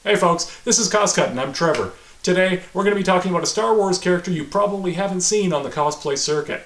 Hey folks, this is Coscut and I'm Trevor. Today we're going to be talking about a Star Wars character you probably haven't seen on the cosplay circuit.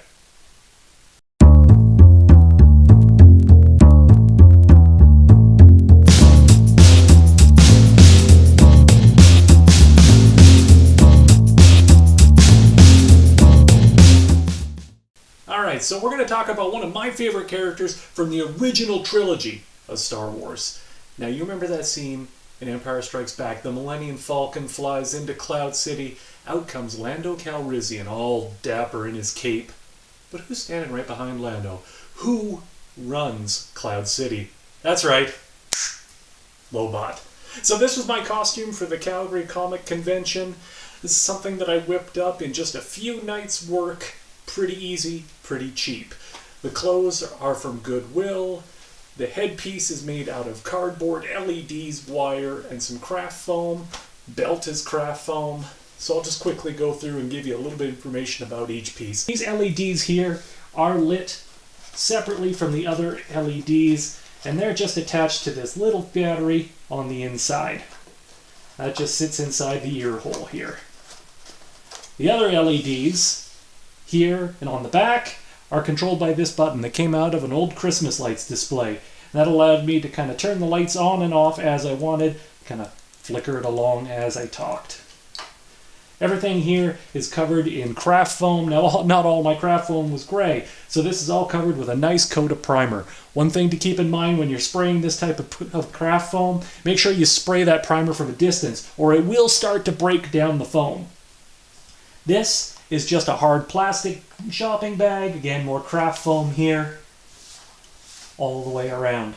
Alright, so we're going to talk about one of my favorite characters from the original trilogy of Star Wars. Now you remember that scene in Empire Strikes Back? The Millennium Falcon flies into Cloud City. Out comes Lando Calrissian, all dapper in his cape. But who's standing right behind Lando? Who runs Cloud City? That's right, Lobot. So this was my costume for the Calgary Comic convention. This is something that I whipped up in just a few nights' work. Pretty easy, pretty cheap. The clothes are from Goodwill. The headpiece is made out of cardboard, LEDs, wire, and some craft foam. Belt is craft foam. So I'll just quickly go through and give you a little bit of information about each piece. These LEDs here are lit separately from the other LEDs, and they're just attached to this little battery on the inside. That just sits inside the ear hole here. The other LEDs here and on the back are controlled by this button that came out of an old Christmas lights display. That allowed me to kind of turn the lights on and off as I wanted, kind of flicker it along as I talked. Everything here is covered in craft foam. Now, not all my craft foam was gray, so this is all covered with a nice coat of primer. One thing to keep in mind when you're spraying this type of craft foam, make sure you spray that primer from a distance, or it will start to break down the foam. This is just a hard plastic shopping bag. Again, more craft foam here all the way around,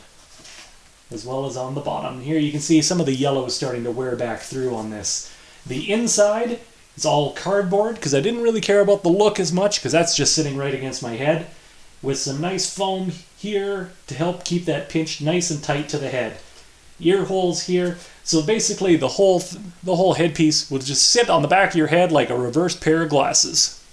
as well as on the bottom. Here you can see some of the yellow is starting to wear back through on this. The inside is all cardboard because I didn't really care about the look as much because that's just sitting right against my head, with some nice foam here to help keep that pinched nice and tight to the head. Ear holes here. So basically the whole headpiece will just sit on the back of your head like a reversed pair of glasses.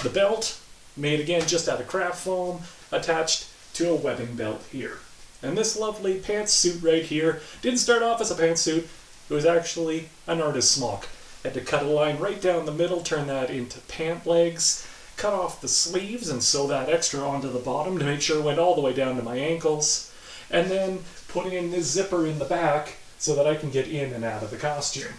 The belt, made again just out of craft foam, attached to a webbing belt here. And this lovely pantsuit right here didn't start off as a pantsuit. It was actually an artist's smock. Had to cut a line right down the middle, turn that into pant legs, cut off the sleeves and sew that extra onto the bottom to make sure it went all the way down to my ankles. And then putting in this zipper in the back so that I can get in and out of the costume.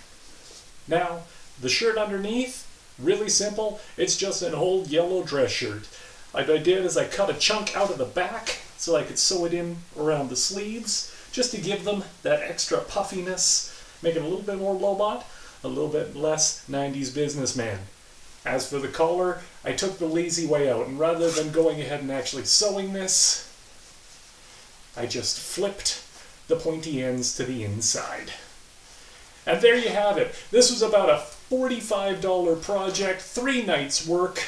Now, the shirt underneath, really simple. It's just an old yellow dress shirt. What I did is I cut a chunk out of the back so I could sew it in around the sleeves, just to give them that extra puffiness, make it a little bit more Lobot, a little bit less 90s businessman. As for the collar, I took the lazy way out, and rather than going ahead and actually sewing this, I just flipped the pointy ends to the inside. And there you have it. This was about a $45 project, 3 nights work,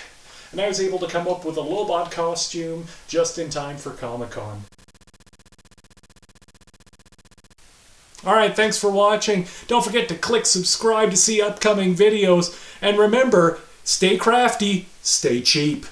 and I was able to come up with a Lobot costume just in time for Comic-Con. Alright, thanks for watching. Don't forget to click subscribe to see upcoming videos, and remember, stay crafty, stay cheap.